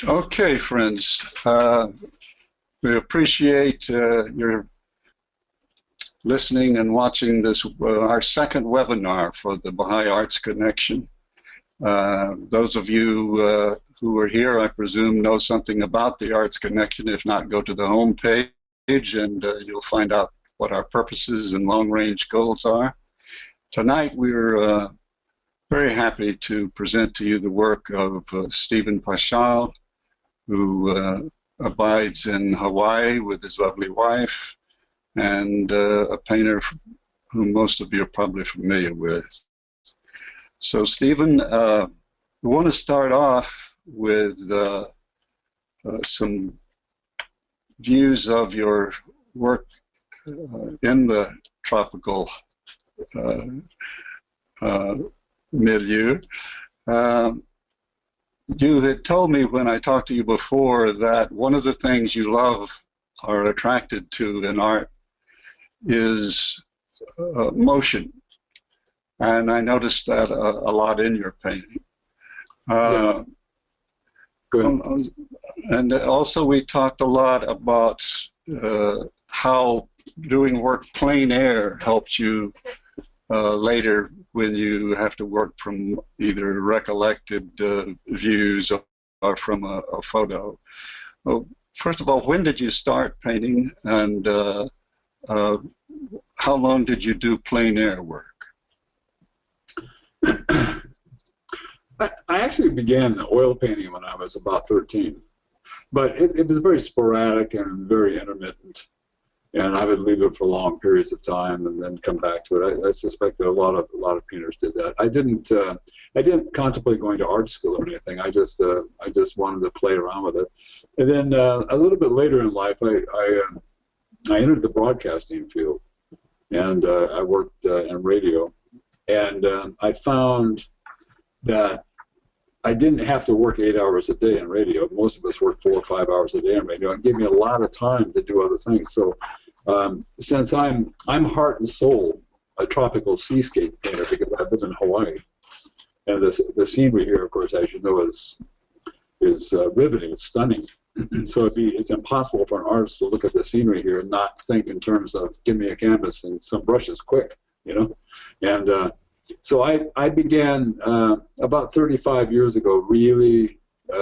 Okay, friends, we appreciate your listening and watching this, our second webinar for the Baha'i Arts Connection. Those of you who are here, I presume, know something about the Arts Connection. If not, go to the home page and you'll find out what our purposes and long-range goals are. Tonight, we're very happy to present to you the work of Stephen Paschal, who abides in Hawaii with his lovely wife, and a painter whom most of you are probably familiar with. So, Stephen, we want to start off with some views of your work in the tropical milieu. You had told me when I talked to you before that one of the things you love or are attracted to in art is motion. And I noticed that a lot in your painting. Yeah. And also we talked a lot about how doing work plein air helped you later when you have to work from either recollected views or from a photo. Well, first of all, when did you start painting, and how long did you do plein air work? I actually began oil painting when I was about 13, but it was very sporadic and very intermittent, and I would leave it for long periods of time and then come back to it. I suspect that a lot of painters did that. I didn't contemplate going to art school or anything. I just wanted to play around with it, and then a little bit later in life, I entered the broadcasting field, and I worked in radio, and I found that I didn't have to work 8 hours a day in radio. Most of us work 4 or 5 hours a day in radio. It gave me a lot of time to do other things. So since I'm heart and soul a tropical seascape painter because I live in Hawaii, and the scenery here, of course, as you know, is riveting. It's stunning. So it's impossible for an artist to look at the scenery here and not think in terms of give me a canvas and some brushes quick, you know, and. So I began about 35 years ago really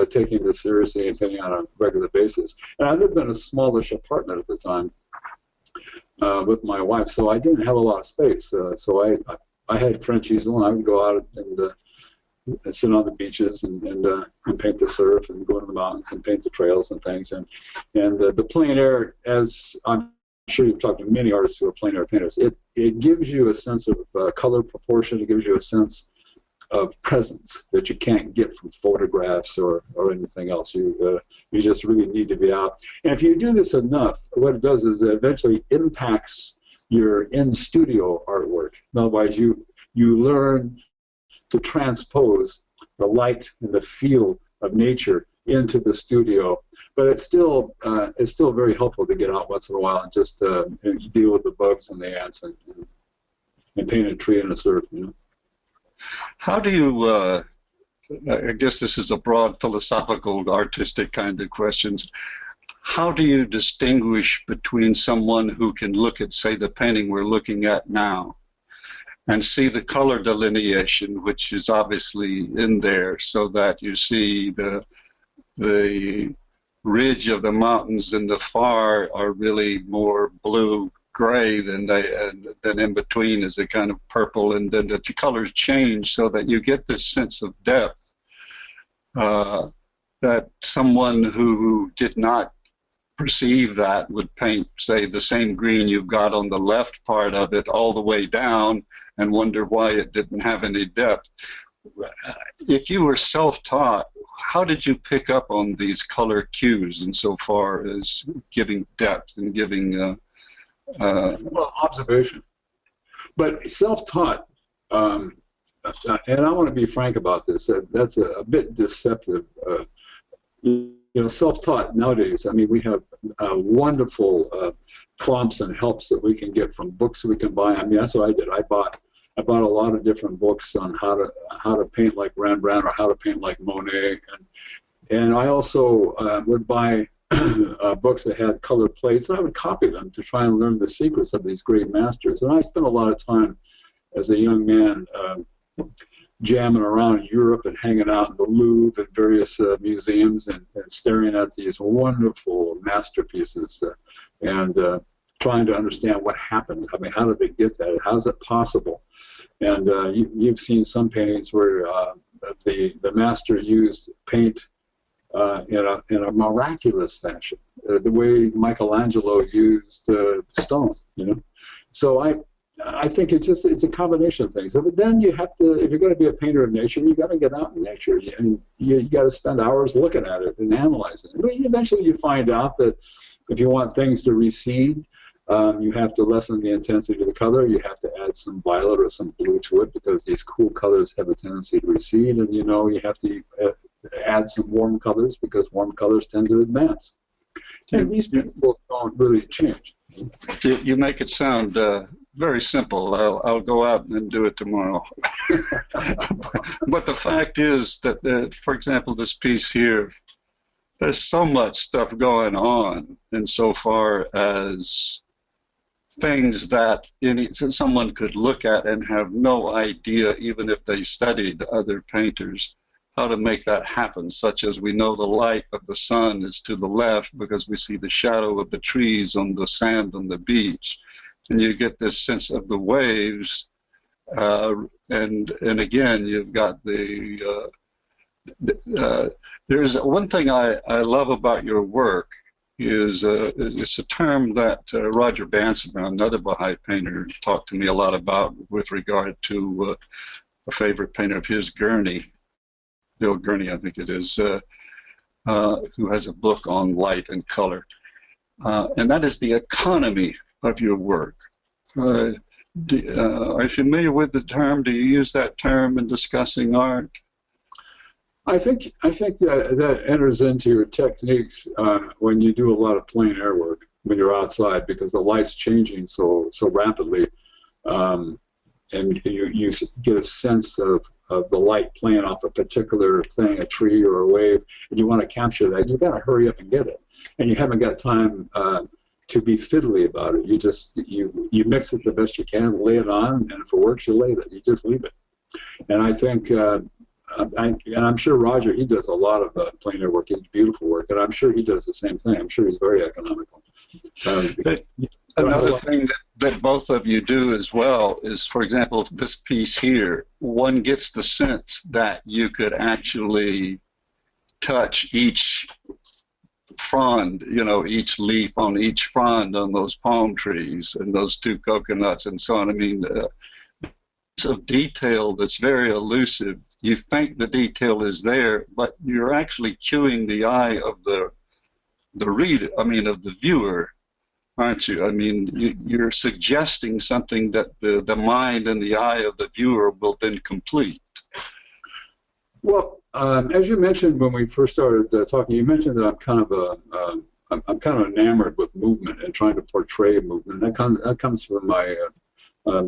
taking this seriously and painting on a regular basis. And I lived in a smallish apartment at the time with my wife, so I didn't have a lot of space. So I had French easel, and I would go out and sit on the beaches and paint the surf and go to the mountains and paint the trails and things. And the plein air, as I'm sure you've talked to many artists who are plein air painters, it gives you a sense of color proportion. It gives you a sense of presence that you can't get from photographs or anything else. You just really need to be out. And if you do this enough, what it does is it eventually impacts your in-studio artwork. Otherwise, you learn to transpose the light and the feel of nature into the studio. But it's still very helpful to get out once in a while and just deal with the bugs and the ants and paint a tree in a surf. You know. How do you? I guess this is a broad philosophical, artistic kind of questions. How do you distinguish between someone who can look at, say, the painting we're looking at now, and see the color delineation, which is obviously in there, so that you see the ridge of the mountains in the far are really more blue-gray than in between is a kind of purple, and then the colors change so that you get this sense of depth that someone who did not perceive that would paint, say, the same green you've got on the left part of it all the way down and wonder why it didn't have any depth. If you were self-taught, how did you pick up on these color cues insofar as giving depth and giving... Well, observation. But self-taught, and I want to be frank about this, that's a bit deceptive. You know, self-taught nowadays, I mean, we have wonderful prompts and helps that we can get from books we can buy. I mean, that's what I did. I bought a lot of different books on how to paint like Rembrandt or how to paint like Monet, and And I also would buy books that had colored plates, and I would copy them to try and learn the secrets of these great masters. And I spent a lot of time as a young man jamming around Europe and hanging out in the Louvre and various museums and staring at these wonderful masterpieces and trying to understand what happened. I mean, how did they get that? How is it possible? And you've seen some paintings where the master used paint in a miraculous fashion, the way Michelangelo used stone, you know. So I think it's a combination of things. But then you have to, if you're going to be a painter of nature, you got to get out in nature, and you got to spend hours looking at it and analyzing it. But eventually you find out that if you want things to recede, you have to lessen the intensity of the color. You have to add some violet or some blue to it because these cool colors have a tendency to recede, and you have to add some warm colors because warm colors tend to advance. And these people don't really change. You make it sound very simple. I'll go out and do it tomorrow. But the fact is that, for example, this piece here, there's so much stuff going on insofar as things that someone could look at and have no idea, even if they studied other painters, how to make that happen, such as we know the light of the sun is to the left because we see the shadow of the trees on the sand on the beach. And you get this sense of the waves, and again, you've got there's one thing I love about your work is it's a term that Roger Banson, another Baha'i painter, talked to me a lot about with regard to a favorite painter of his, Gurney, Bill Gurney, I think it is, who has a book on light and color. And that is the economy of your work. Are you familiar with the term? Do you use that term in discussing art? I think that enters into your techniques when you do a lot of plein air work when you're outside, because the light's changing so rapidly, and you get a sense of the light playing off a particular thing, a tree or a wave, and you want to capture that. You've got to hurry up and get it, and you haven't got time to be fiddly about it. You mix it the best you can, lay it on, and if it works, you leave it. You just leave it. And I think. And I'm sure Roger, he does a lot of plein air work. It's beautiful work, and I'm sure he does the same thing. I'm sure he's very economical. Another thing that both of you do as well is, for example, this piece here, one gets the sense that you could actually touch each frond, each leaf on each frond on those palm trees and those two coconuts and so on. I mean, of detail that's very elusive. You think the detail is there, but you're actually cueing the eye of the reader, of the viewer, aren't you? I mean, you're suggesting something that the mind and the eye of the viewer will then complete. Well, as you mentioned when we first started talking, you mentioned that I'm kind of enamored with movement and trying to portray movement. That comes from my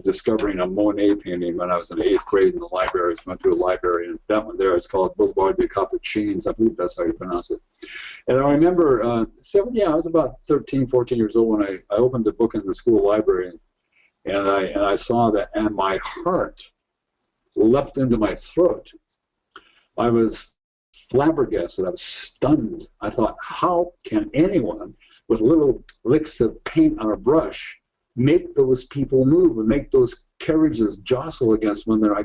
discovering a Monet painting when I was in 8th grade in the library. I went to a library, and that one there is called Boulevard des Capucines. I believe that's how you pronounce it. And I remember, I was about 13, 14 years old when I opened the book in the school library, and I saw that, and my heart leapt into my throat. I was flabbergasted. I was stunned. I thought, how can anyone with little licks of paint on a brush make those people move and make those carriages jostle against one another? I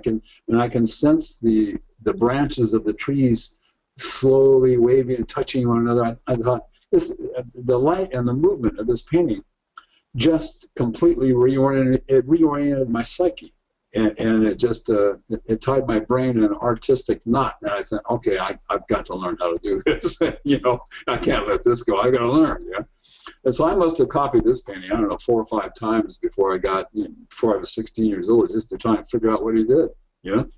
can sense the branches of the trees slowly waving and touching one another. I thought the light and the movement of this painting just completely reoriented my psyche, and it just it tied my brain in an artistic knot. And I said, okay, I've got to learn how to do this. I can't let this go. I've got to learn. Yeah. And so I must have copied this painting, 4 or 5 times before I was 16 years old, just to try and figure out what he did. You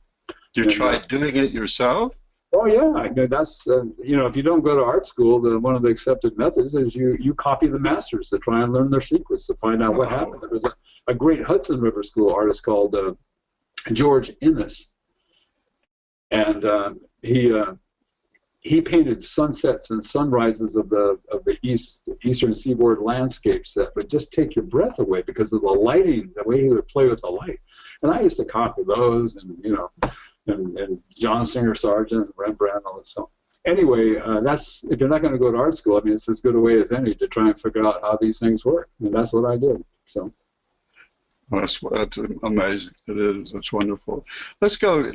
tried doing it yourself? Oh yeah, that's if you don't go to art school, one of the accepted methods is you copy the masters to try and learn their secrets, to find out what happened. There was a great Hudson River School artist called George Innes, and he he painted sunsets and sunrises of the eastern seaboard landscapes that would just take your breath away because of the lighting, the way he would play with the light. And I used to copy those, and and John Singer Sargent, Rembrandt, all this. So anyway, that's, if you're not going to go to art school, I mean, it's as good a way as any to try and figure out how these things work, and that's what I did. So. That's amazing. It is. It's wonderful. Let's go.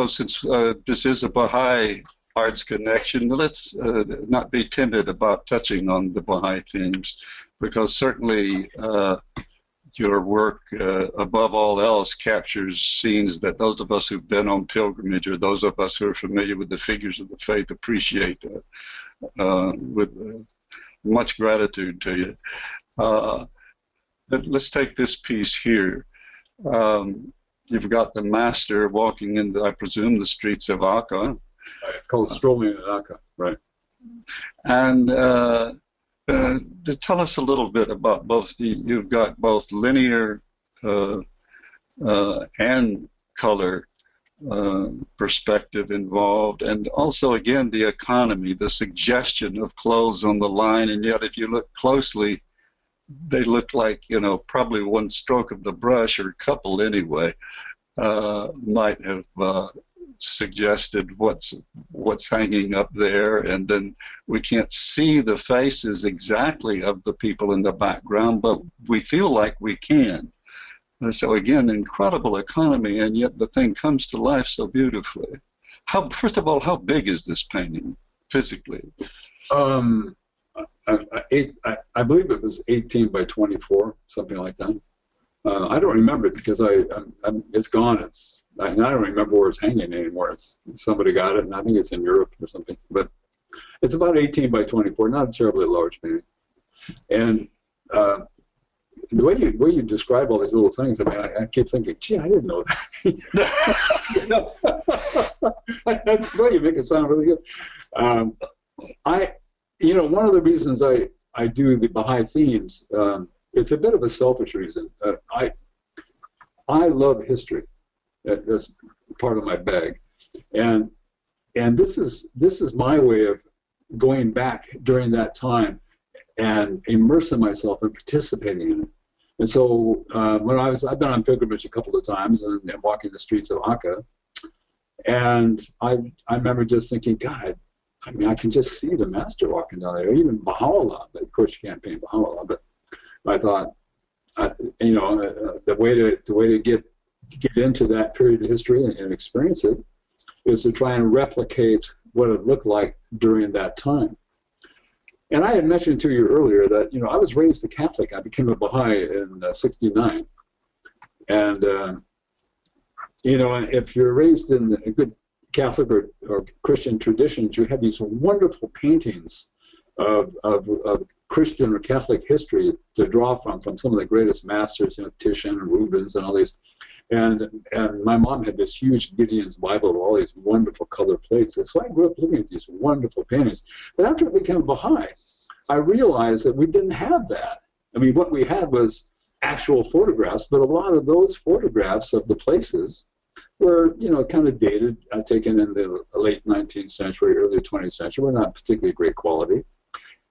Since this is a Baha'i Arts Connection, let's not be timid about touching on the Baha'i themes, because certainly your work, above all else, captures scenes that those of us who've been on pilgrimage, or those of us who are familiar with the figures of the faith, appreciate with much gratitude to you. Let's take this piece here. You've got the master walking in, I presume, the streets of Akka. It's called Strolling in Akka, right. And tell us a little bit about both you've got both linear and color perspective involved, and also, again, the economy, the suggestion of clothes on the line, and yet if you look closely, they look like, probably one stroke of the brush, or a couple anyway, might have suggested what's hanging up there, and then we can't see the faces exactly of the people in the background, but we feel like we can. And so again, incredible economy, and yet the thing comes to life so beautifully. First of all, how big is this painting physically? I believe it was 18 by 24, something like that. I don't remember it because it's gone. I don't remember where it's hanging anymore. Somebody got it, and I think it's in Europe or something. But it's about 18 by 24, not a terribly large painting. And the way you describe all these little things, I mean, I keep thinking, gee, I didn't know that. Well, you make it sound really good. One of the reasons I do the Baha'i themes, it's a bit of a selfish reason. I love history. That's part of my bag, and this is my way of going back during that time and immersing myself and participating in it. And so I've been on pilgrimage a couple of times and walking the streets of Akka, and I remember just thinking, God, I mean, I can just see the master walking down there, even Baha'u'llah. But of course, you can't paint Baha'u'llah. But I thought, the way to get into that period of history and experience it is to try and replicate what it looked like during that time. And I had mentioned to you earlier that I was raised a Catholic. I became a Baha'i in '69, and if you're raised in a good Catholic or Christian traditions, you have these wonderful paintings of Christian or Catholic history to draw from some of the greatest masters, Titian and Rubens and all these. And my mom had this huge Gideon's Bible with all these wonderful color plates. And so I grew up looking at these wonderful paintings. But after I became Baha'i, I realized that we didn't have that. I mean, what we had was actual photographs, but a lot of those photographs of the places were, kind of dated, taken in the late 19th century, early 20th century, were not particularly great quality.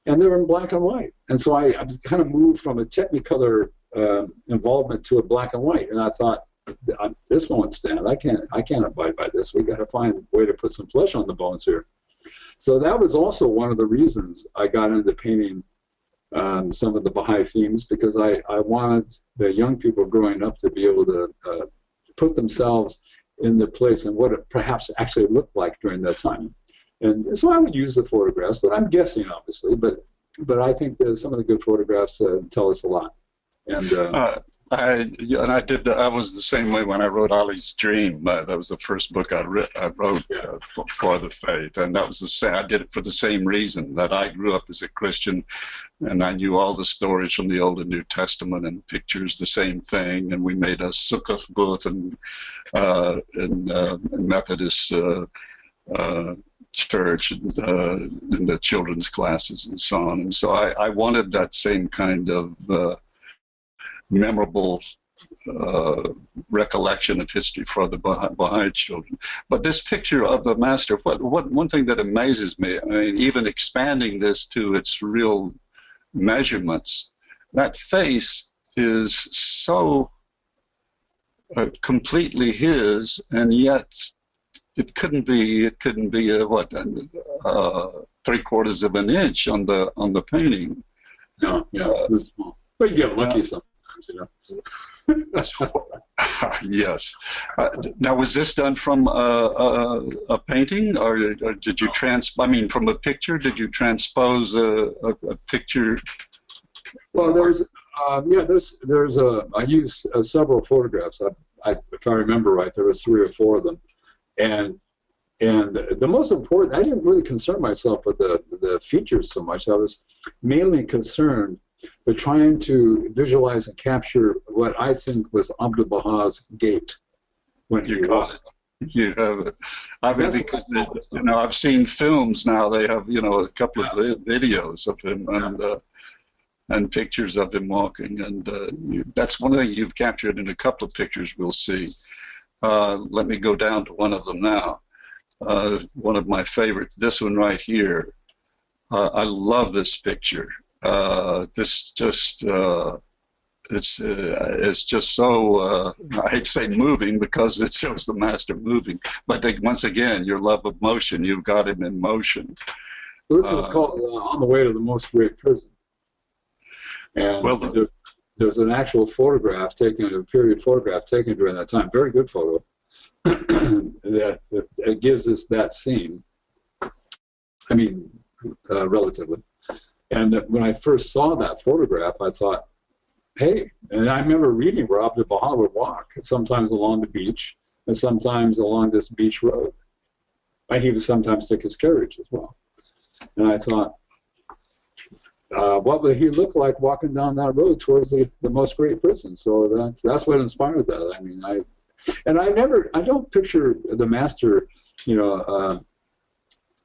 And they were in black and white. And so I kind of moved from a Technicolor involvement to a black and white. And I thought, this won't stand. I can't abide by this. We got to find a way to put some flesh on the bones here. So that was also one of the reasons I got into painting some of the Baha'i themes, because I wanted the young people growing up to be able to put themselves in the place and what it perhaps actually looked like during that time. And so I would use the photographs, but I'm guessing, obviously. But I think that some of the good photographs tell us a lot. And I was the same way when I wrote Ali's Dream. That was the first book I wrote for the faith, and that was the same. I did it for the same reason, that I grew up as a Christian, and I knew all the stories from the Old and New Testament, and pictures the same thing. And we made a sukkah booth and Methodist church in the children's classes and so on. And so I wanted that same kind of memorable recollection of history for the Baha'i children. But this picture of the master, one thing that amazes me, I mean, even expanding this to its real measurements, that face is so completely his, and yet it couldn't be what, 3/4 of an inch on the painting. No, yeah, it was small. But you get lucky sometimes, you know. Yes. Now, was this done from a painting, or did you from a picture? Did you transpose a picture? Well, I used several photographs. If I remember right, there was 3 or 4 of them, and the most important, I didn't really concern myself with the features so much. I was mainly concerned with trying to visualize and capture what I think was Abdu'l-Baha's gait when he walked. You have it. I mean, because I've seen films now. They have a couple of videos of him and pictures of him walking, and that's one thing you've captured in a couple of pictures. We'll see. Let me go down to one of them now. One of my favorites, this one right here. I love this picture. This just it's just so I hate to say moving because it shows the master moving, but once again, your love of motion, you've got him in motion. Well, this is called On the Way to the Most Great Prison, and there's an actual photograph taken, a period photograph taken during that time, very good photo, that gives us that scene. I mean, relatively. And when I first saw that photograph, I thought, hey, and I remember reading where Abdu'l-Baha would walk, sometimes along the beach, and sometimes along this beach road. And he would sometimes take his carriage as well. And I thought, what would he look like walking down that road towards the most great prison? So that's what inspired that. I mean, I don't picture the master,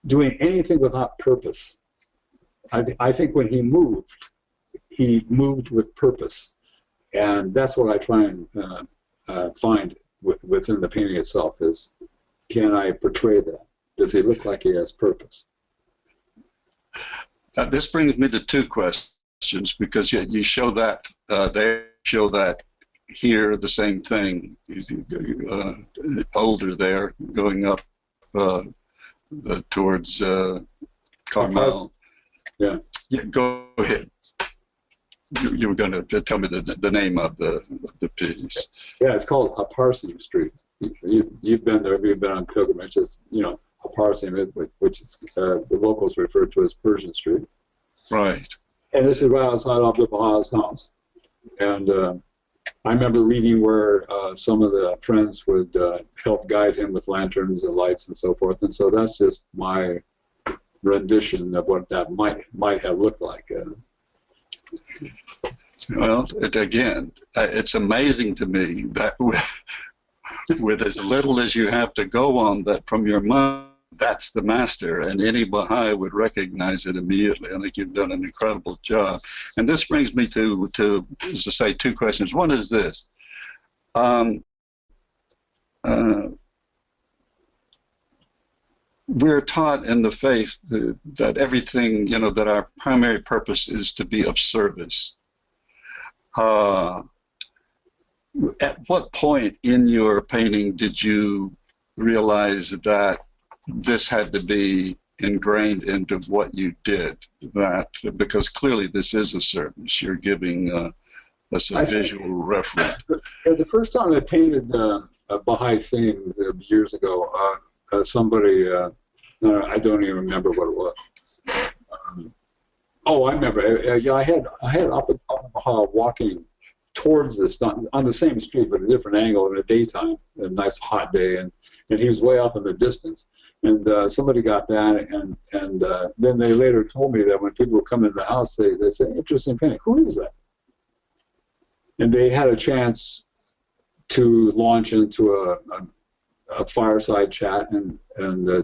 doing anything without purpose. I think when he moved with purpose, and that's what I try and find within the painting itself is, can I portray that? Does he look like he has purpose? This brings me to 2 questions, because you show that they show that here, the same thing. He's older there, going up towards Carmel. Yeah, go ahead. You were going to tell me the name of the piece. Yeah, it's called Haparsim Street. You've been there. You've been on pilgrimage. It's, Haparsim, which is the locals refer to as Persian Street. Right. And this is right outside Abdu'l-Baha's house. And I remember reading where some of the friends would help guide him with lanterns and lights and so forth. And so that's just my rendition of what that might have looked like. Well, it's amazing to me that with as little as you have to go on, that from your mind, that's the master, and any Baha'i would recognize it immediately. I think you've done an incredible job. And this brings me to as I say, 2 questions. One is this. We're taught in the faith that everything, that our primary purpose is to be of service. At what point in your painting did you realize that this had to be ingrained into what you did? Because clearly this is a service. You're giving us a visual reference. The first time I painted a Baha'i theme years ago, somebody, I don't even remember what it was. I remember. I had Abdu'l-Baha walking towards this on the same street but a different angle in the daytime, a nice hot day, and he was way off in the distance. And somebody got that, and then they later told me that when people would come into the house, they say, "Interesting painting. Who is that?" And they had a chance to launch into a fireside chat and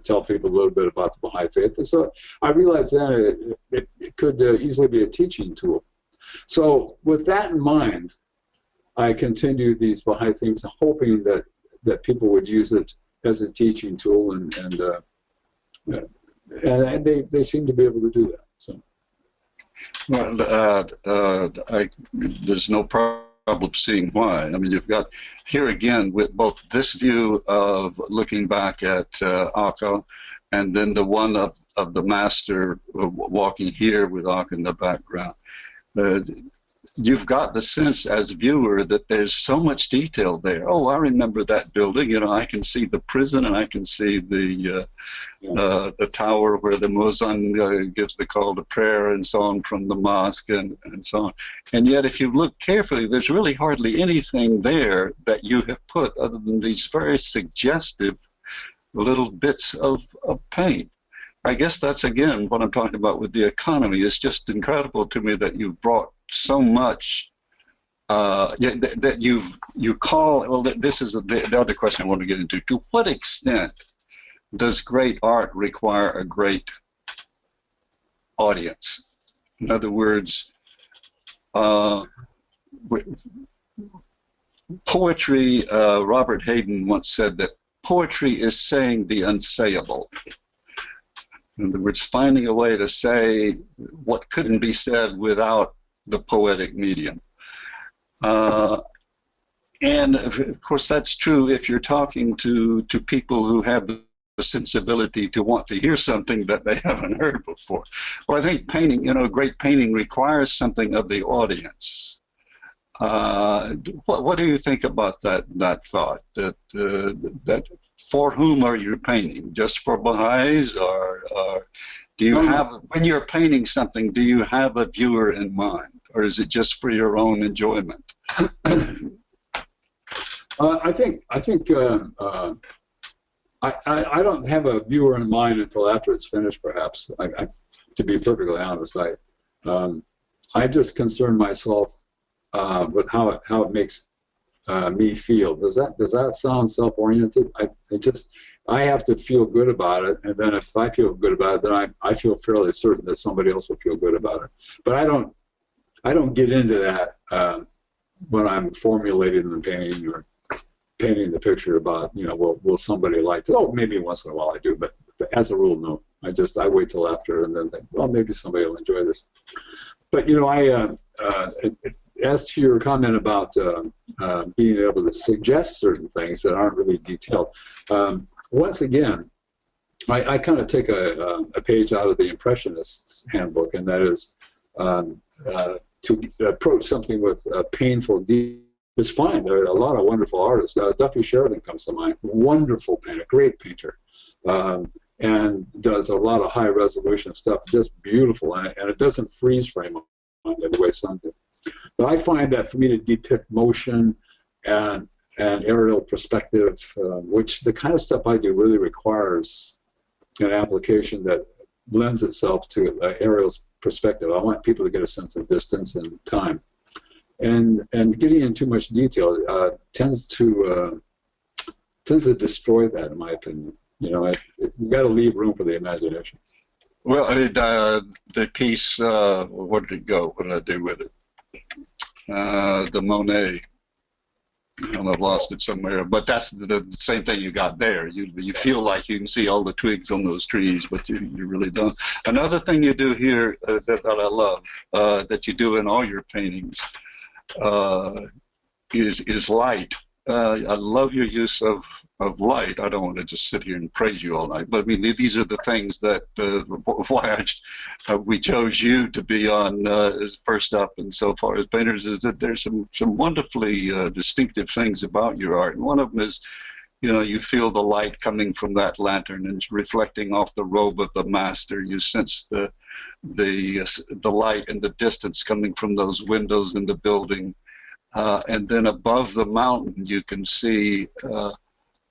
tell people a little bit about the Baha'i faith. And so I realized then it could easily be a teaching tool. So with that in mind, I continue these Baha'i themes, hoping that people would use it as a teaching tool, and they seem to be able to do that. So. Well, there's no problem seeing why. I mean, you've got here again with both this view of looking back at Aka, and then the one of the master walking here with Aka in the background. You've got the sense as a viewer that there's so much detail there. Oh, I remember that building. You know, I can see the prison, and I can see the tower where the Muezzin gives the call to prayer and so on from the mosque and so on. And yet, if you look carefully, there's really hardly anything there that you have put other than these very suggestive little bits of paint. I guess that's, again, what I'm talking about with the economy. It's just incredible to me that you've brought so much that you call, well, this is the other question I want to get into. To what extent does great art require a great audience? In other words, poetry, Robert Hayden once said that poetry is saying the unsayable. In other words, finding a way to say what couldn't be said without the poetic medium. And of course that's true if you're talking to people who have the sensibility to want to hear something that they haven't heard before. Well, I think painting, you know, great painting requires something of the audience. What do you think about that thought? That for whom are you painting? Just for Baha'is, or do you have, when you're painting something, do you have a viewer in mind, or is it just for your own enjoyment? I think I don't have a viewer in mind until after it's finished. Perhaps, to be perfectly honest, I just concern myself with how it makes me feel. Does that sound self-oriented? I have to feel good about it, and then if I feel good about it, then I feel fairly certain that somebody else will feel good about it. But I don't get into that when I'm formulating the painting or painting the picture about, you know, will somebody like this? Oh, maybe once in a while I do, but as a rule, no. I wait till after and then think, well, maybe somebody will enjoy this. But you know, as to your comment about being able to suggest certain things that aren't really detailed, once again, I kind of take a page out of the Impressionists handbook, and that is to approach something with painful detail. It's fine. There are a lot of wonderful artists. Duffy Sheridan comes to mind. Wonderful painter, great painter, and does a lot of high-resolution stuff. Just beautiful, and it doesn't freeze frame on the way some do. But I find that for me to depict motion and aerial perspective, which the kind of stuff I do really requires an application that lends itself to aerial perspective. I want people to get a sense of distance and time. And getting in too much detail tends to destroy that, in my opinion. You know, you've got to leave room for the imagination. Well, the piece, where did it go? What did I do with it? The Monet. I've lost it somewhere, but that's the same thing you got there. You feel like you can see all the twigs on those trees, but you really don't. Another thing you do here that I love, that you do in all your paintings, is light. I love your use of light. I don't want to just sit here and praise you all night, but I mean, these are the things that why we chose you to be on first up. And so far as painters, is that there's some wonderfully distinctive things about your art, and one of them is, you know, you feel the light coming from that lantern and reflecting off the robe of the master. You sense the light and the distance coming from those windows in the building. And then above the mountain, you can see,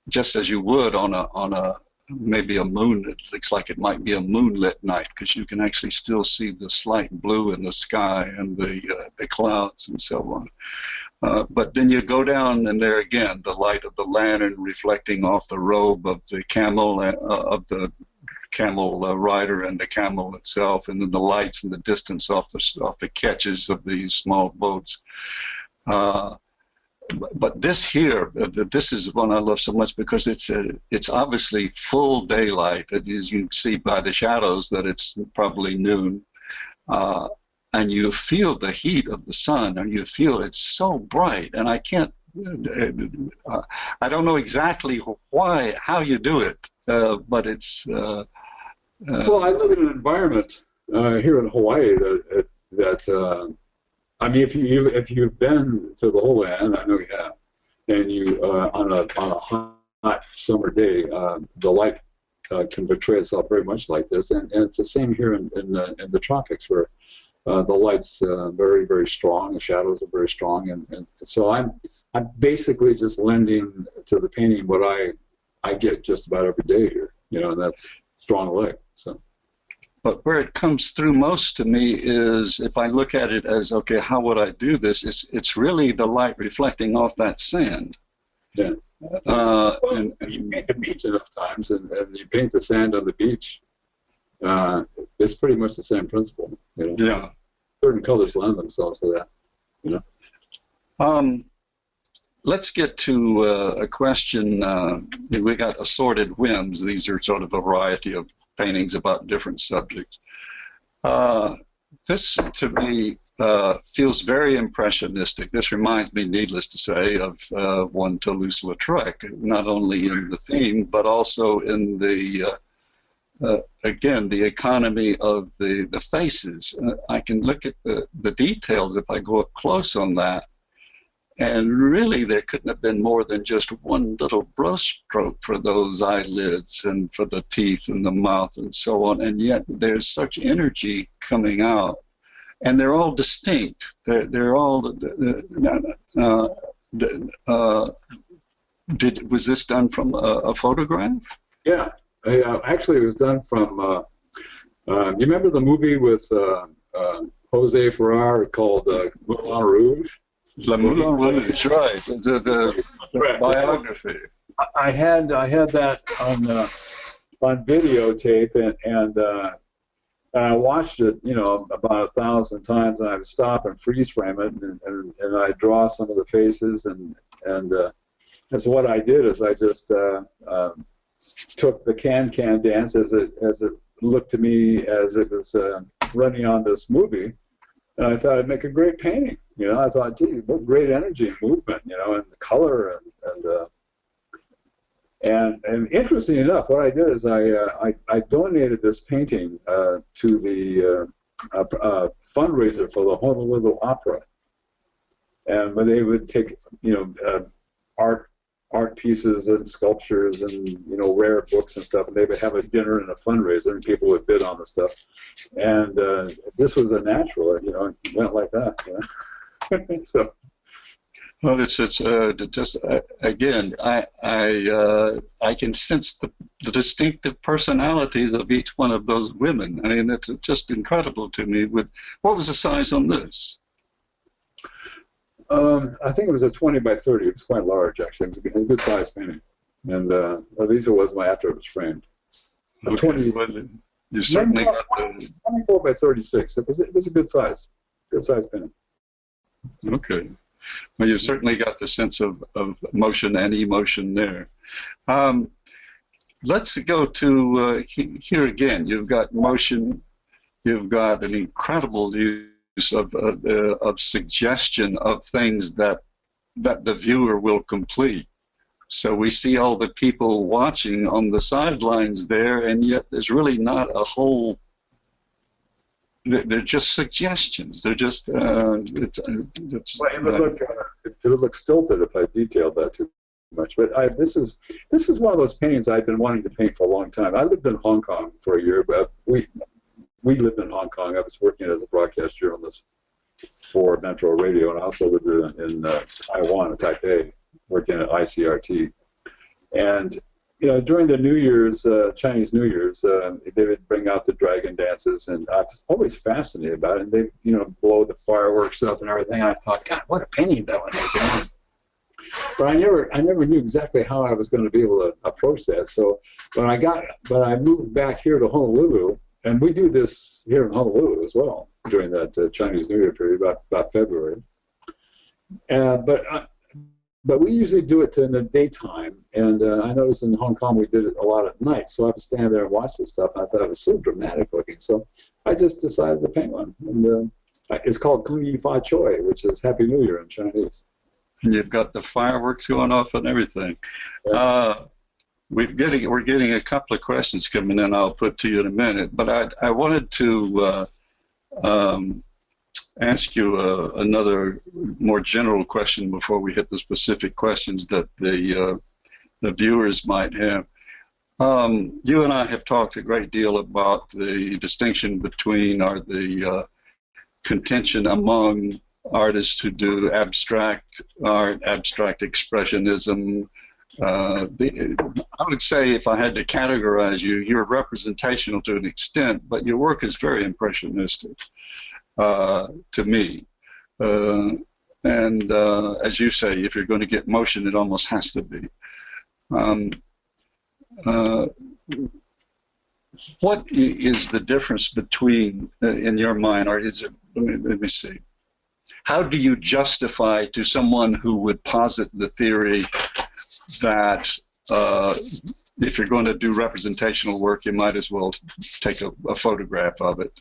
just as you would on a maybe a moon. It looks like it might be a moonlit night, because you can actually still see the slight blue in the sky and the clouds and so on. But then you go down, and there again, the light of the lantern reflecting off the robe of the camel rider and the camel itself, and then the lights in the distance off the catches of these small boats. but this here, this is one I love so much because it's obviously full daylight. As you see by the shadows that it's probably noon, and you feel the heat of the sun, and you feel it's so bright. And I can't, I don't know exactly how you do it, but it's. Well, I live in an environment here in Hawaii that I mean, if you've been to the Holy Land, I know you have, and you on a hot summer day, the light can portray itself very much like this, and it's the same here in the tropics where the light's very, very strong, the shadows are very strong, and so I'm basically just lending to the painting what I get just about every day here, you know, and that's strong light. So. But where it comes through most to me is if I look at it as, okay, how would I do this? It's really the light reflecting off that sand. Yeah. And you paint the beach enough times, and you paint the sand on the beach. It's pretty much the same principle. You know? Yeah. Certain colors lend themselves to that. You know. Let's get to a question. We got Assorted Whims. These are sort of a variety of paintings about different subjects. This, to me, feels very impressionistic. This reminds me, needless to say, of one Toulouse-Lautrec, not only in the theme, but also in the, again, the economy of the faces. I can look at the details if I go up close on that. And really, there couldn't have been more than just one little brush stroke for those eyelids and for the teeth and the mouth and so on. And yet, there's such energy coming out, and they're all distinct. They're all. Was this done from a photograph? Yeah, actually, it was done from. You remember the movie with Jose Ferrer called Moulin Rouge? La Moulin Rouge, right? The biography. I had that on videotape, and I watched it, you know, about 1,000 times, and I would stop and freeze frame it, and I draw some of the faces, and so what I did is I just took the can-can dance as it looked to me as it was running on this movie. And I thought I'd make a great painting. You know, I thought, gee, what great energy and movement, you know, and the color and interesting enough, what I did is I donated this painting to the fundraiser for the Honolulu Opera, and when they would take, you know, art pieces and sculptures and, you know, rare books and stuff, and they would have a dinner and a fundraiser, and people would bid on the stuff. And this was a natural, you know, it went like that, you know. So. Well, it's just again, I can sense the distinctive personalities of each one of those women. I mean, it's just incredible to me. What was the size on this? I think it was a 20 by 30. It was quite large, actually. It was a good size painting. And at least it was after it was framed. Okay. 20. Well, you certainly got the 24 by 36. It was a good size painting. Okay. Well, you certainly got the sense of motion and emotion there. Let's go to here again. You've got motion. You've got an incredible use of suggestion of things that the viewer will complete. So we see all the people watching on the sidelines there, and yet there's really not a whole. They're just suggestions. They're just. Well, it would look stilted if I detailed that too much. But this is one of those paintings I've been wanting to paint for a long time. I lived in Hong Kong for a year, but we lived in Hong Kong. I was working as a broadcast journalist for Metro Radio, and I also lived in Taiwan, Taipei, working at ICRT. And you know, during the New Year's, Chinese New Year's, they would bring out the dragon dances, and I was always fascinated about it. And they, you know, blow the fireworks up and everything. And I thought, God, what a painting that would make. But I never knew exactly how I was going to be able to approach that. So when I moved back here to Honolulu, and we do this here in Honolulu as well during that Chinese New Year period, about February. But but we usually do it in the daytime, and I noticed in Hong Kong we did it a lot at night, so I would stand there and watch this stuff, and I thought it was so dramatic looking, so I just decided to paint one, and it's called Kung Yi Fa Choi, which is Happy New Year in Chinese. And you've got the fireworks going off and everything. Yeah. We're getting a couple of questions coming in I'll put to you in a minute, but I wanted to ask you another more general question before we hit the specific questions that the viewers might have. You and I have talked a great deal about the distinction between the contention among artists who do abstract art, abstract expressionism. I would say, if I had to categorize you, you're representational to an extent, but your work is very impressionistic to me. And as you say, if you're going to get motion, it almost has to be. What is the difference between, in your mind, or is it, let me see, how do you justify to someone who would posit the theory that if you're going to do representational work, you might as well take a photograph of it?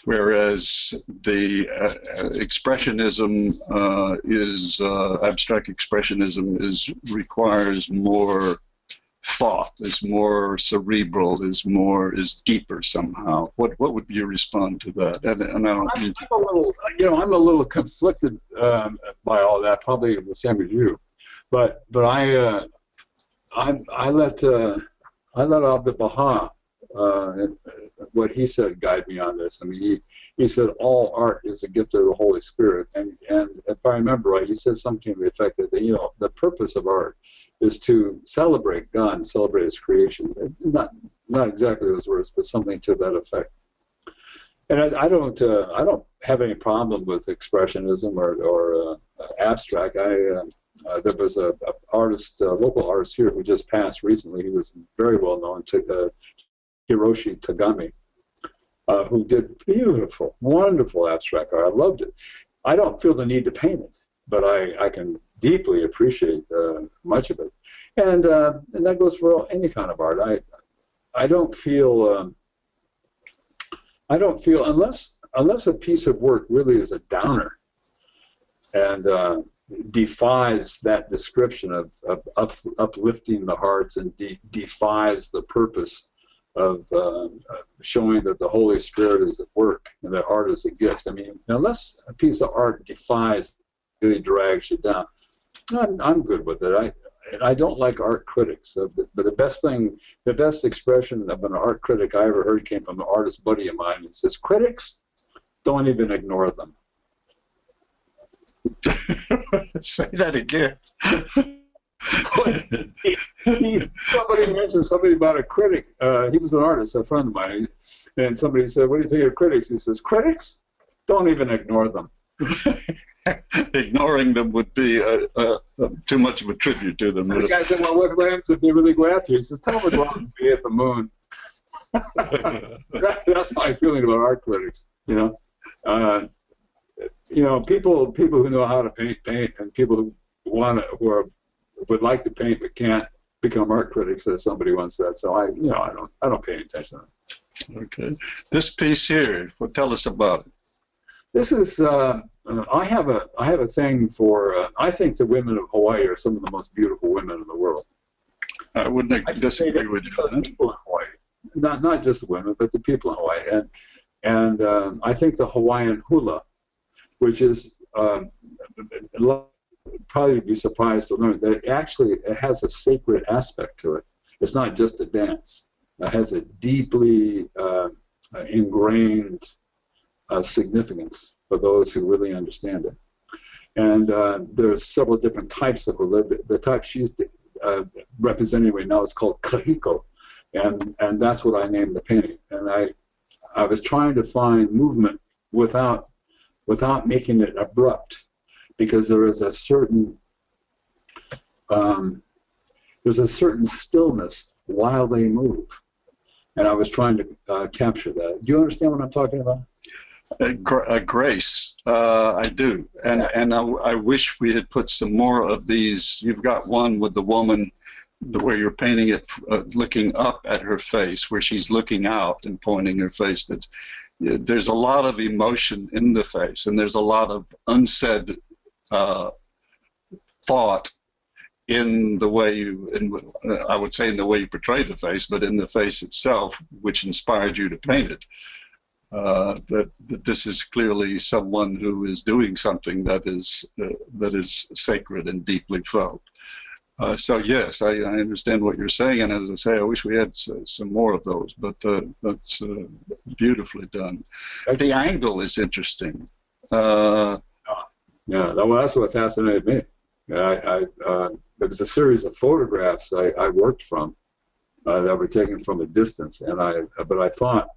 Whereas the expressionism abstract expressionism requires more thought, is more cerebral, is deeper somehow. What would you respond to that? And I don't mean I'm a little, I'm a little conflicted by all that, probably the same as you. But I let Abdul Baha, what he said, guide me on this. I mean, he said all art is a gift of the Holy Spirit, and if I remember right, he said something to the effect that the purpose of art is to celebrate God and celebrate His creation. Not exactly those words, but something to that effect. And I don't have any problem with expressionism or abstract. There was a local artist here who just passed recently. He was very well known, Hiroshi Tagami, who did beautiful, wonderful abstract art. I loved it. I don't feel the need to paint it, but I can deeply appreciate much of it, and that goes for any kind of art. I don't feel unless a piece of work really is a downer and defies that description of uplifting the hearts and defies the purpose of showing that the Holy Spirit is at work and that art is a gift. I mean, unless a piece of art defies, really drags you down, I'm good with it. I don't like art critics, but the best expression of an art critic I ever heard came from an artist buddy of mine. He says, "Critics, don't even ignore them." Say that again. Somebody mentioned somebody about a critic. He was an artist, a friend of mine, and somebody said, "What do you think of critics?" He says, "Critics, don't even ignore them." Ignoring them would be too much of a tribute to them. The guy said, "Well, what happens if they really go after you?" He says, "Tell them to go out and be at the moon." That's my feeling about art critics. People who know how to paint, and people who would like to paint but can't become art critics, as somebody once said. So I don't pay attention to it. Okay, this piece here. Well, tell us about it. This is I have a thing for. I think the women of Hawaii are some of the most beautiful women in the world. I wouldn't disagree with you. The people in Hawaii, not just the women, but the people in Hawaii, and I think the Hawaiian hula, which is probably be surprised to learn that it has a sacred aspect to it. It's not just a dance. It has a deeply ingrained significance for those who really understand it. And there's several different types of hula. The type she's representing right now is called kahiko, and that's what I named the painting. And I was trying to find movement without making it abrupt, because there is a certain stillness while they move, and I was trying to capture that. Do you understand what I'm talking about? A grace, I do, and I wish we had put some more of these. You've got one with the woman where you're painting it looking up at her face, where she's looking out and pointing her face. That there's a lot of emotion in the face, and there's a lot of unsaid thought in the way you, I would say in the way you portray the face, but in the face itself, which inspired you to paint it. That this is clearly someone who is doing something that is sacred and deeply felt. So yes, I understand what you're saying, and as I say, I wish we had some more of those. But that's beautifully done. The angle is interesting. Yeah, well, that's what fascinated me. There was a series of photographs I worked from that were taken from a distance, and but I thought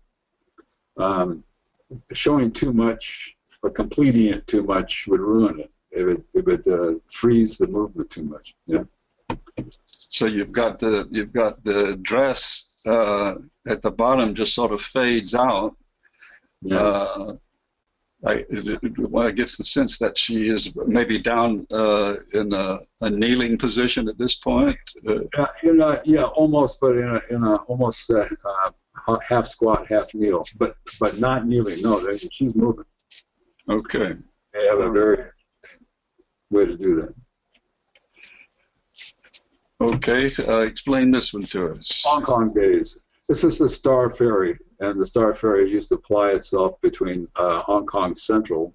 showing too much or completing it too much would ruin it. It would freeze the movement too much. Yeah. So you've got the dress at the bottom just sort of fades out. Yeah. I get the sense that she is maybe down in a kneeling position at this point. Yeah, almost, but in a almost half squat, half kneel, but not kneeling. No, she's moving. Okay. They have a very way to do that. Okay, explain this one to us. Hong Kong days. This is the Star Ferry, and the Star Ferry used to ply itself between Hong Kong Central,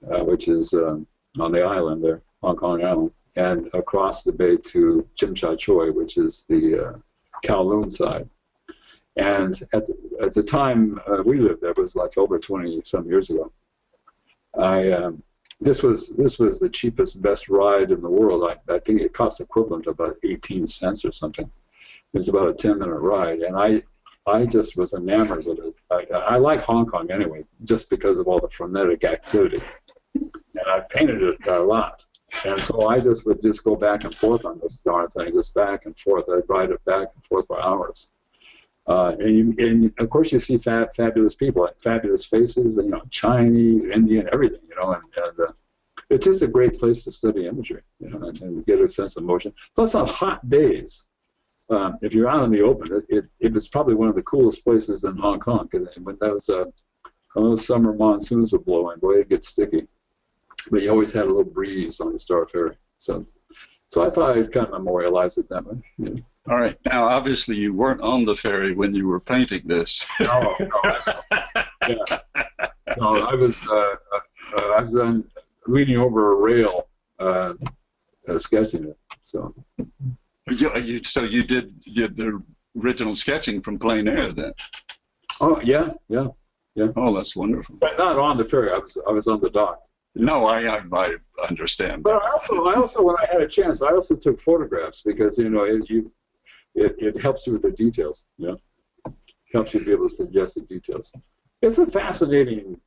which is on the island there, Hong Kong Island, and across the bay to Tsim Sha Tsui, which is the Kowloon side. And at the time we lived there, it was like over 20-some years ago. This was the cheapest, best ride in the world. I think it cost equivalent to about 18 cents or something. It was about a 10-minute ride, and I just was enamored with it. I like Hong Kong anyway, just because of all the frenetic activity. And I painted it a lot. And so I just would just go back and forth on this darn thing, just back and forth. I'd ride it back and forth for hours. And of course you see fabulous people, fabulous faces, Chinese, Indian, everything, and it's just a great place to study imagery, and get a sense of motion. Plus on hot days, if you're out in the open, it was probably one of the coolest places in Hong Kong, because when those summer monsoons were blowing, boy, it gets sticky. But you always had a little breeze on the Star Ferry. So I thought I'd kind of memorialize it that way. Yeah. All right. Now, obviously, you weren't on the ferry when you were painting this. No. Yeah. No, I was leaning over a rail, sketching it. So. So you did the original sketching from plein air then? Oh yeah. Oh, that's wonderful. But not on the ferry. I was on the dock. No, I understand. But I also when I had a chance, I also took photographs because it helps you with the details. Helps you be able to suggest the details. It's a fascinating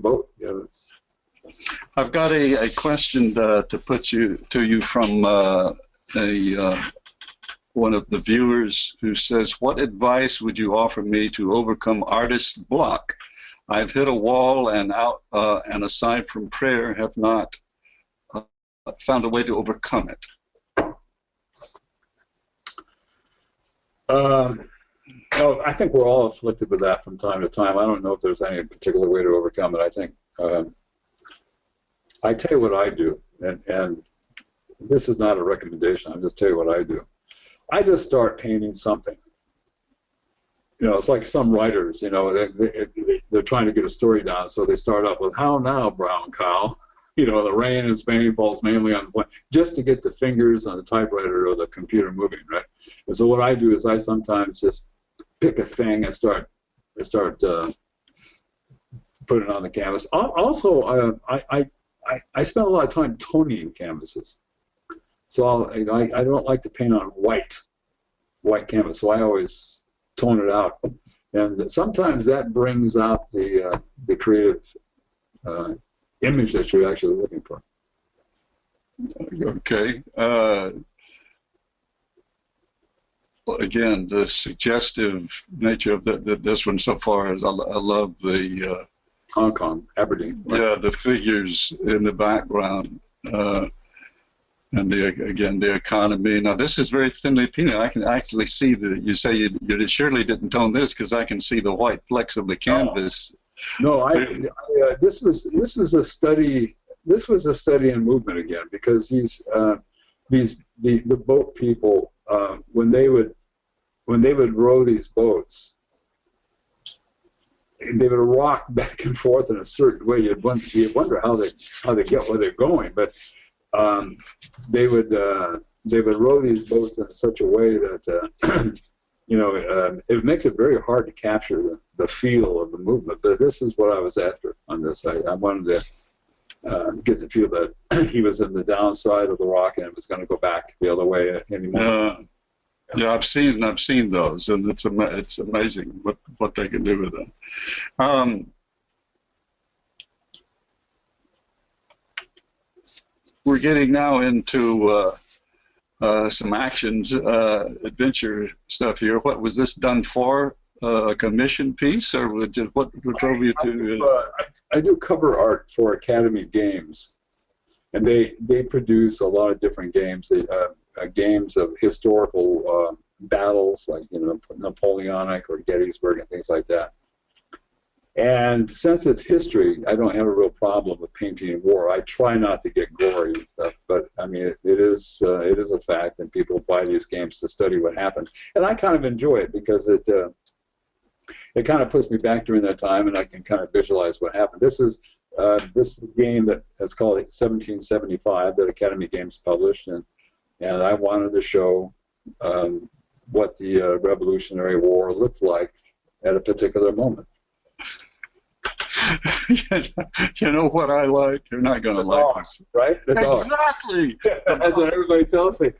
boat. Yeah, I've got a question to put to you from one of the viewers who says, "What advice would you offer me to overcome artist's block? I've hit a wall and aside from prayer, have not found a way to overcome it." No, I think we're all afflicted with that from time to time. I don't know if there's any particular way to overcome it. I think I tell you what I do, and this is not a recommendation. I'll just tell you what I do. I just start painting something. It's like some writers, they're trying to get a story down, so they start off with, "How now, brown cow?" The rain in Spain falls mainly on the plain, just to get the fingers on the typewriter or the computer moving, right? And so what I do is I sometimes just pick a thing and start putting it on the canvas. Also, I spend a lot of time toning canvases. So I don't like to paint on white canvas, so I always tone it out, and sometimes that brings out the creative image that you're actually looking for. Okay. again, the suggestive nature of this one so far is I love the Hong Kong, Aberdeen. Right? Yeah, the figures in the background, and the economy. Now this is very thinly painted. I can actually see that you say you surely didn't tone this because I can see the white flecks of the canvas. No, this was a study. This was a study in movement again, because the boat people, when they would row these boats, they would rock back and forth in a certain way. You'd wonder how they get where they're going, but they would row these boats in such a way that it makes it very hard to capture the feel of the movement. But this is what I was after on this. I wanted to get the feel that he was in the downside of the rock and it was going to go back the other way anymore. Yeah, I've seen those, and it's amazing what they can do with them. We're getting now into some actions, adventure stuff here. What was this done for? A commission piece, or what drove you to? I do cover art for Academy Games, and they produce a lot of different games. Games of historical battles, like Napoleonic or Gettysburg and things like that. And since it's history, I don't have a real problem with painting war. I try not to get gory and stuff, but I mean it is a fact, and people buy these games to study what happened, and I kind of enjoy it because it kind of puts me back during that time, and I can kind of visualize what happened. This is this game that's called 1775 that Academy Games published, and I wanted to show what the Revolutionary War looked like at a particular moment. You know what I like? You're not going to like this. Right? The dog. Exactly. That's what everybody tells me.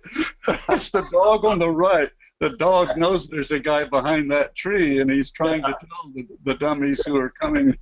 It's the dog on the right. The dog knows there's a guy behind that tree, and he's trying to tell the dummies who are coming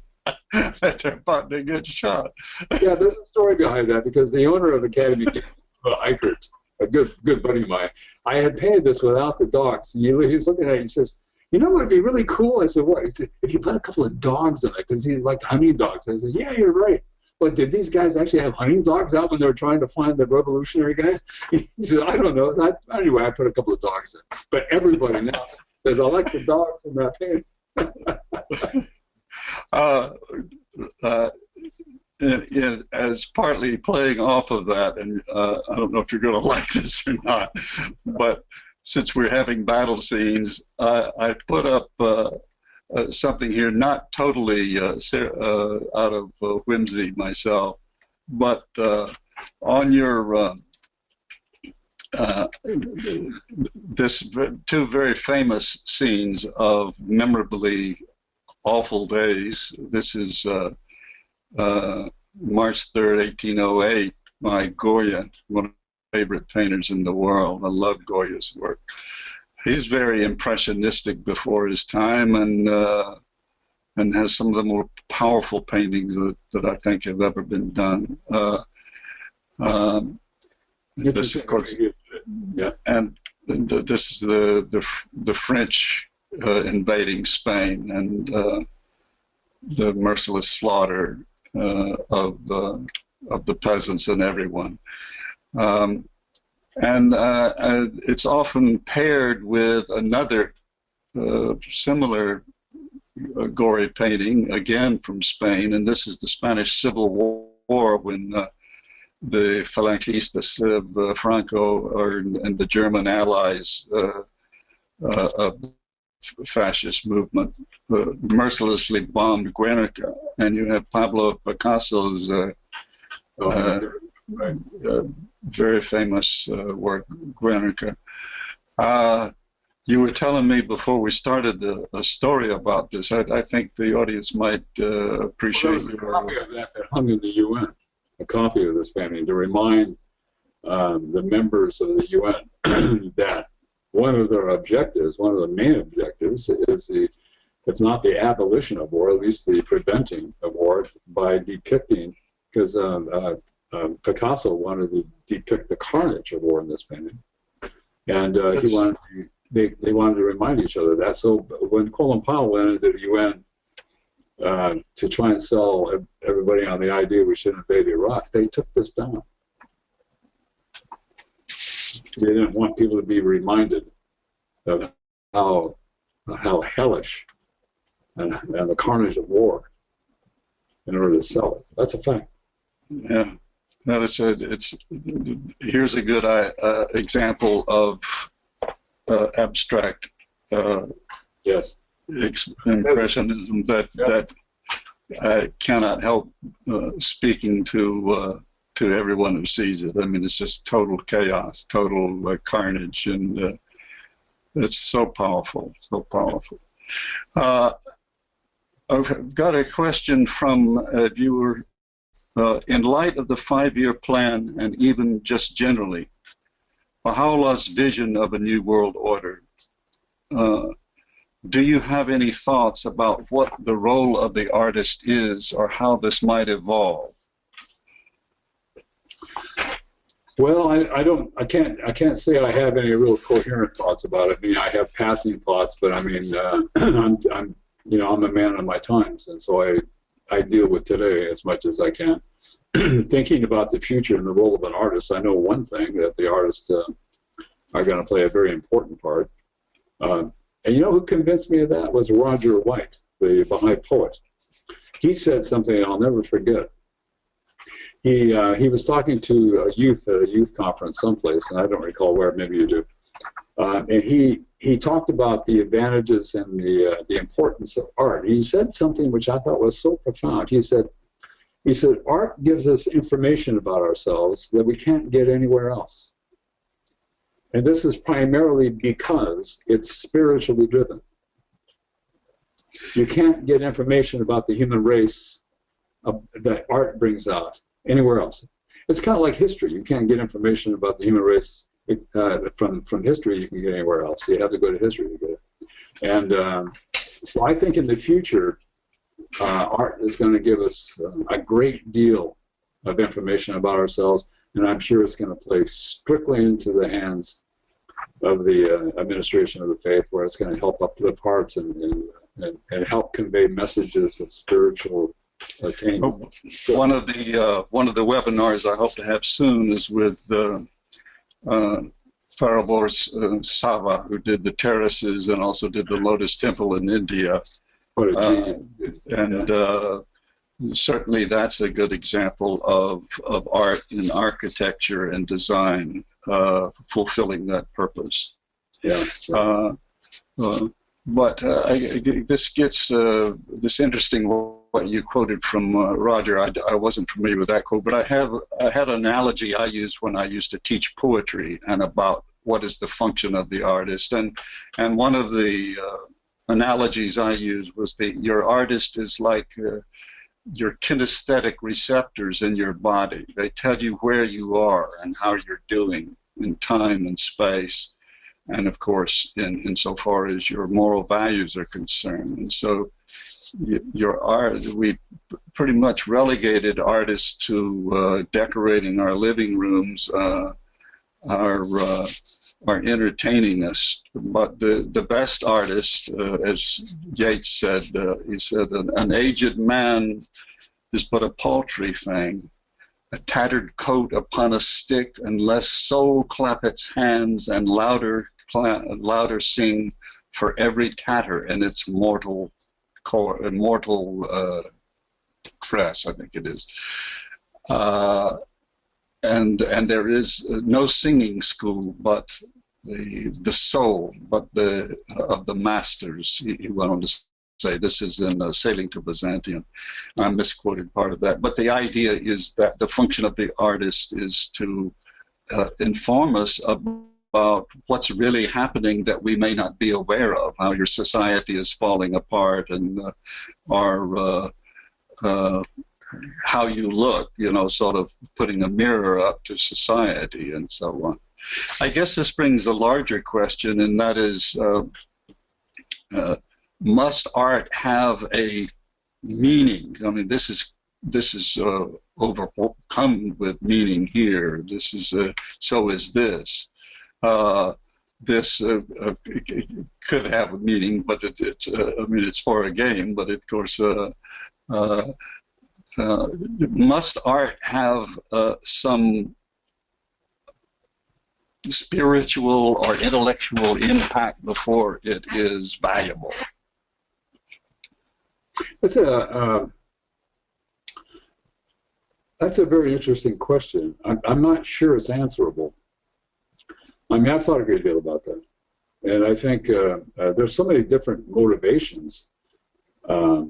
that they're about to get shot. Yeah, there's a story behind that, because the owner of Academy Games, Eichert, a good buddy of mine, I had painted this without the dogs. And he's looking at it, he says, "You know what would be really cool?" I said, "What?" He said, "If you put a couple of dogs in it," because he liked hunting dogs. I said, "Yeah, you're right. But did these guys actually have hunting dogs out when they were trying to find the revolutionary guys?" He said, "I don't know." Anyway, I put a couple of dogs in. But everybody now says, "I like the dogs in that painting." As partly playing off of that, and I don't know if you're going to like this or not, but since we're having battle scenes, I put up something here, not totally out of whimsy myself, but on your this two very famous scenes of memorably awful days. This is March 3rd, 1808, by Goya, one of my favorite painters in the world. I love Goya's work. He's very impressionistic before his time, and has some of the more powerful paintings that I think have ever been done. This, of course, yeah, and this is the French invading Spain, and the merciless slaughter of the peasants and everyone. And it's often paired with another similar gory painting, again from Spain, and this is the Spanish Civil War, when the Falangistas of Franco and the German allies of the fascist movement mercilessly bombed Guernica, and you have Pablo Picasso's very famous work, Guernica. You were telling me before we started a story about this. I think the audience might appreciate it. Well, there's a copy of that hung in the UN, a copy of this painting, to remind the members of the UN that one of their objectives, one of the main objectives, is if not the abolition of war, at least the preventing of war by depicting, because Picasso wanted to depict the carnage of war in this painting, and he wanted they wanted to remind each other of that. So when Colin Powell went into the UN to try and sell everybody on the idea we should invade Iraq, they took this down. They didn't want people to be reminded of how hellish and the carnage of war in order to sell it. That's a fact. Yeah, that is here's a good example of abstract yes. impressionism that I cannot help speaking to everyone who sees it. I mean, it's just total chaos, total carnage, and it's so powerful, so powerful. I've got a question from a viewer. In light of the 5-year plan, and even just generally, Baha'u'llah's vision of a new world order, do you have any thoughts about what the role of the artist is, or how this might evolve? Well, I can't say I have any real coherent thoughts about it. I mean, I have passing thoughts, but I mean, I'm a man of my times, and so I deal with today as much as I can. Thinking about the future and the role of an artist, I know one thing, that the artists are going to play a very important part. And you know who convinced me of that was Roger White, the Baha'i poet. He said something I'll never forget. He was talking to a youth at a youth conference someplace, and I don't recall where, maybe you do. And he talked about the advantages and the importance of art. He said something which I thought was so profound. He said, art gives us information about ourselves that we can't get anywhere else. And this is primarily because it's spiritually driven. You can't get information about the human race that art brings out anywhere else. It's kind of like history. You can't get information about the human race from history you can get anywhere else. You have to go to history to get it. And so I think in the future, art is going to give us a great deal of information about ourselves, and I'm sure it's going to play strictly into the hands of the administration of the faith, where it's going to help uplift hearts and help convey messages of spiritual attainment. One of the webinars I hope to have soon is with Farabor Sava, who did the terraces and also did the Lotus Temple in India. What a genius. Certainly that's a good example of art and architecture and design fulfilling that purpose. Yeah. But this gets this interesting what you quoted from Roger. I wasn't familiar with that quote, but I had an analogy I used when I used to teach poetry and about what is the function of the artist, and one of the analogies I used was that your artist is like your kinesthetic receptors in your body. They tell you where you are and how you're doing in time and space, and of course insofar as your moral values are concerned. And so your art, we pretty much relegated artists to decorating our living rooms, are entertaining us. But the best artist, as Yeats said, he said, an aged man is but a paltry thing, a tattered coat upon a stick, unless soul clap its hands and louder sing for every tatter in its mortal tress, I think it is. And there is no singing school but the soul, but of the masters. He went on to say, this is in Sailing to Byzantium. I misquoted part of that. But the idea is that the function of the artist is to inform us about what's really happening that we may not be aware of, how your society is falling apart, and how you look, sort of putting a mirror up to society and so on. I guess this brings a larger question, and that is, must art have a meaning? I mean, this is overcome with meaning here. This is so is this. this could have a meaning, but I mean, it's for a game, but of course, must art have some spiritual or intellectual impact before it is valuable? That's a very interesting question. I'm not sure it's answerable. I mean, I've thought a great deal about that, and I think there's so many different motivations. I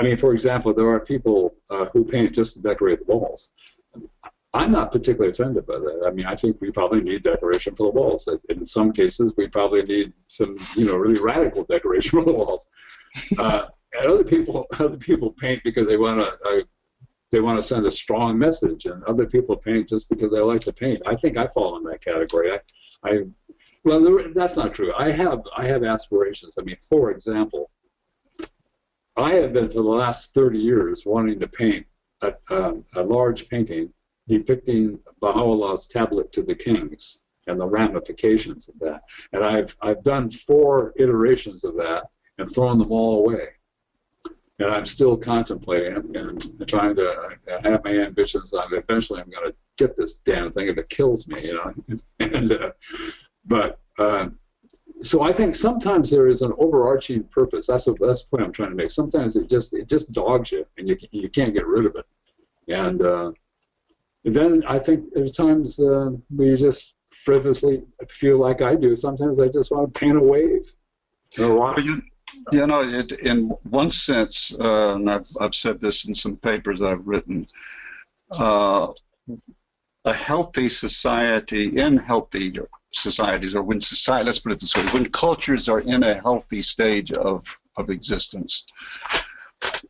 mean, for example, there are people who paint just to decorate the walls. I'm not particularly offended by that. I mean, I think we probably need decoration for the walls. In some cases, we probably need some, really radical decoration for the walls. And other people paint because they want to send a strong message, and other people paint just because they like to paint. I think I fall in that category. Well, that's not true. I have aspirations. I mean, for example, I have been for the last 30 years wanting to paint a large painting depicting Baha'u'llah's tablet to the kings and the ramifications of that. And I've done 4 iterations of that and thrown them all away. And I'm still contemplating and trying to have my ambitions on eventually I'm going to get this damn thing if it kills me, And so I think sometimes there is an overarching purpose. That's the point I'm trying to make. Sometimes it just dogs you, and you can't get rid of it. And then I think there's times where you just frivolously feel like I do. Sometimes I just want to paint a wave. In one sense, and I've said this in some papers I've written, a healthy society, in healthy societies, or when society, let's put it this way, when cultures are in a healthy stage of existence,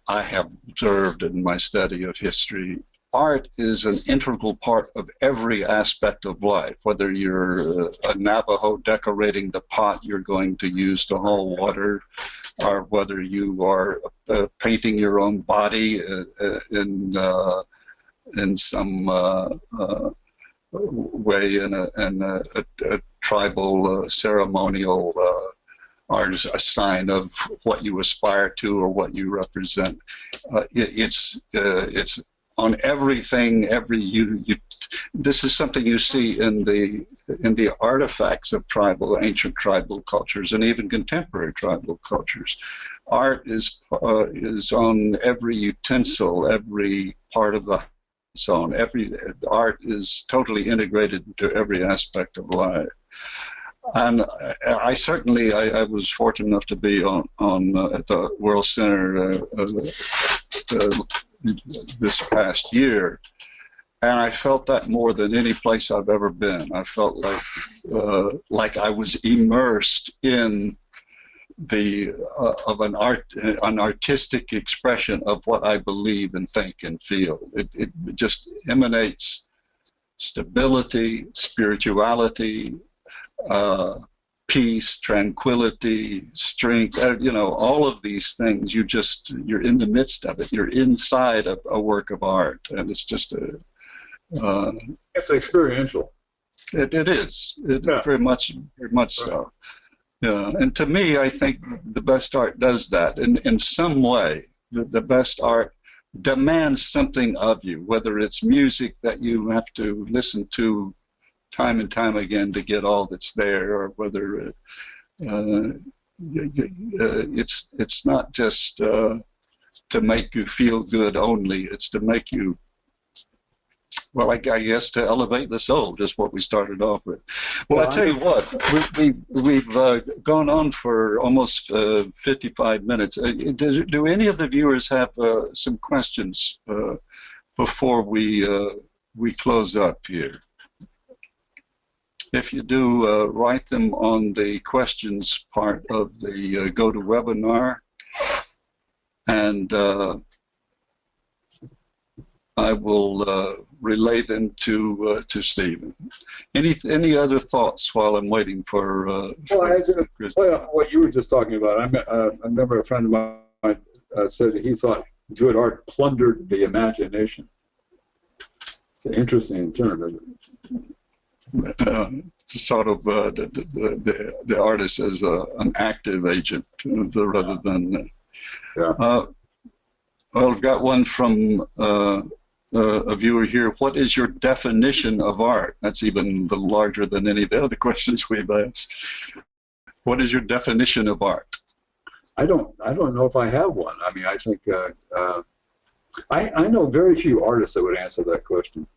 I have observed in my study of history, art is an integral part of every aspect of life. Whether you're a Navajo decorating the pot you're going to use to haul water, or whether you are painting your own body in some way in a tribal ceremonial art is a sign of what you aspire to or what you represent. It's on everything. This is something you see in the artifacts of ancient tribal cultures and even contemporary tribal cultures. Art is on every utensil, every part of the zone. Art is totally integrated into every aspect of life. And I certainly was fortunate enough to be at the World Center this past year, and I felt that more than any place I've ever been. I felt like I was immersed in an artistic expression of what I believe and think and feel. It just emanates stability, spirituality, peace, tranquility, strength, all of these things. You're in the midst of it. You're inside a work of art, and it's just it's experiential. It is. Very much so. Yeah, and to me, I think the best art does that in some way. The best art demands something of you, whether it's music that you have to listen to time and time again to get all that's there, or whether it's not just to make you feel good only. It's to make you, well, I guess to elevate the soul, just what we started off with. Well, I tell you what, we've gone on for almost 55 minutes. Do any of the viewers have some questions before we close up here? If you do, write them on the questions part of the GoToWebinar, and I will relay them to Stephen. Any other thoughts while I'm waiting for? Well, I was going to play off what you were just talking about. I remember a friend of mine said he thought good art plundered the imagination. It's an interesting term, isn't it? sort of the artist as an active agent rather than. Well, I've got one from a viewer here. What is your definition of art? That's even a little larger than any of the other questions we've asked. What is your definition of art? I don't know if I have one. I mean, I think I know very few artists that would answer that question.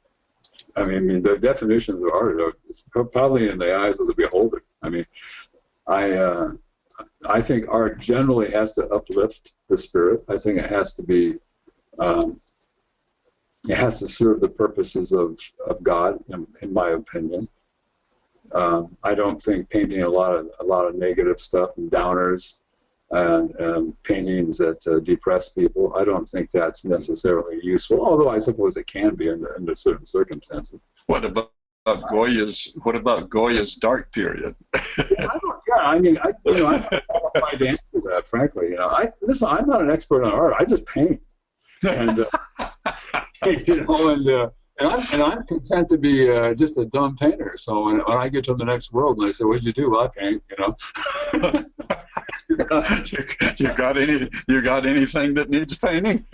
I mean, the definitions of art are probably in the eyes of the beholder. I mean, I think art generally has to uplift the spirit. I think it has to be, it has to serve the purposes of God, in my opinion. I don't think painting a lot of negative stuff and downers and paintings that depress people, I don't think that's necessarily useful. Although I suppose it can be under certain circumstances. What about Goya's dark period? I mean, I'm not qualified to answer that, frankly. You know, listen, I'm not an expert on art. I just paint, and and I'm content to be just a dumb painter. So when I get to the next world and they say, "What'd you do?" Well, I paint. You know. You got anything that needs painting?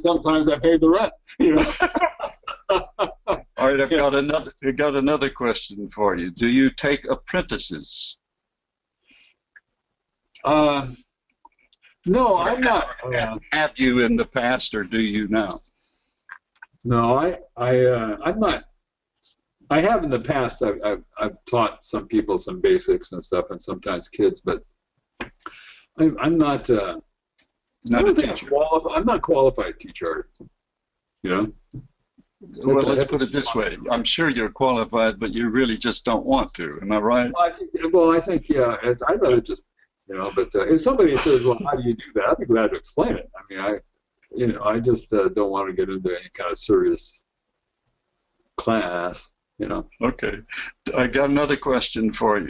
Sometimes I pay the rent. You know. All right, I've got another question for you. Do you take apprentices? No, I'm not. Have you in the past, or do you now? No, I'm not. I have in the past. I've taught some people some basics and stuff, and sometimes kids, but I'm not. Not a teacher. I'm not qualified to teach art. You know. Well, let's put it this way. I'm sure you're qualified, but you really just don't want to. Am I right? I think yeah. I'd rather just, you know. But if somebody says, "Well, how do you do that?" I'd be glad to explain it. I mean, I just don't want to get into any kind of serious class, you know. Okay. I got another question for you.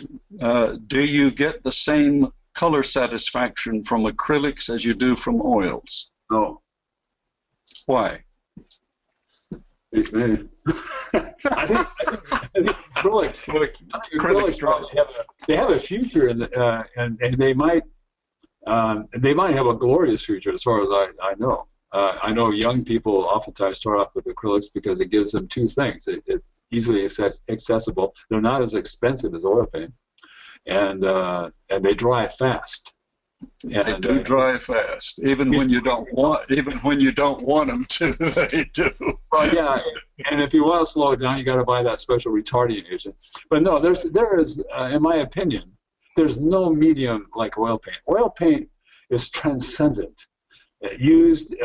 Do you get the same color satisfaction from acrylics as you do from oils? No. Why? It's me. I think acrylics probably have a future, and they might have a glorious future as far as I know. I know young people oftentimes start off with acrylics because it gives them two things. It's easily accessible. They're not as expensive as oil paint, and they dry fast. They do dry fast, even when you don't want them to. They do. Well, yeah, and if you want to slow it down, you got to buy that special retarding agent. But no, there is, in my opinion, there's no medium like oil paint. Oil paint is transcendent. Used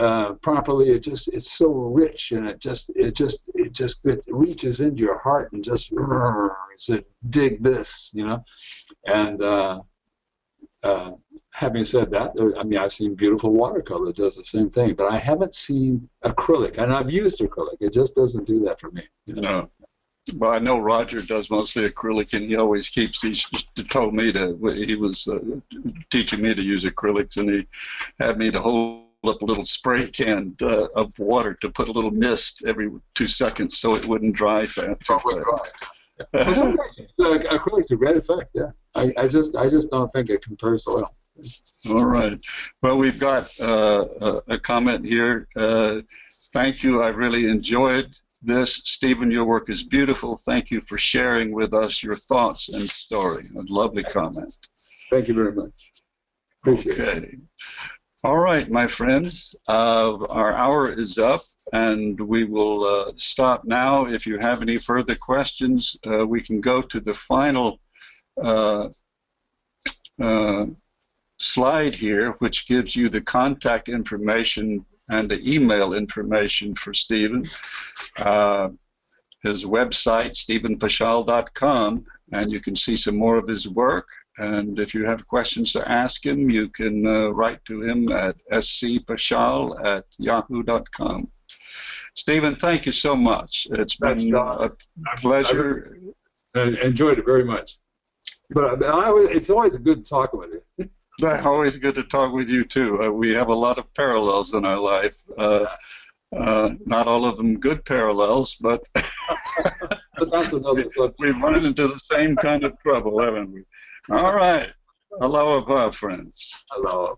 properly, it's so rich, and it reaches into your heart and just said, dig this, you know. And having said that, I mean, I've seen beautiful watercolor that does the same thing, but I haven't seen acrylic, and I've used acrylic. It just doesn't do that for me. You know? No. Well, I know Roger does mostly acrylic, and he always keeps. He told me he was teaching me to use acrylics, and he had me to hold up a little spray can of water to put a little mist every 2 seconds so it wouldn't dry fast. Acrylic's a great effect. Yeah, I just don't think it compares to oil. All right. Well, we've got a comment here. Thank you. I really enjoyed this. Stephen, your work is beautiful. Thank you for sharing with us your thoughts and story. A lovely comment. Thank you very much. Appreciate it. Okay. All right, my friends. Our hour is up, and we will stop now. If you have any further questions, we can go to the final slide here, which gives you the contact information and the email information for Stephen. His website, stephenpaschal.com, and you can see some more of his work. And if you have questions to ask him, you can write to him at scpaschal@yahoo.com. Stephen, thank you so much. It's been a pleasure. I enjoyed it very much. But it's always good talking with you. Always good to talk with you, too. We have a lot of parallels in our life. Not all of them good parallels, but that's another subject. We've run into the same kind of trouble, haven't we? All right. Aloha, friends. Aloha.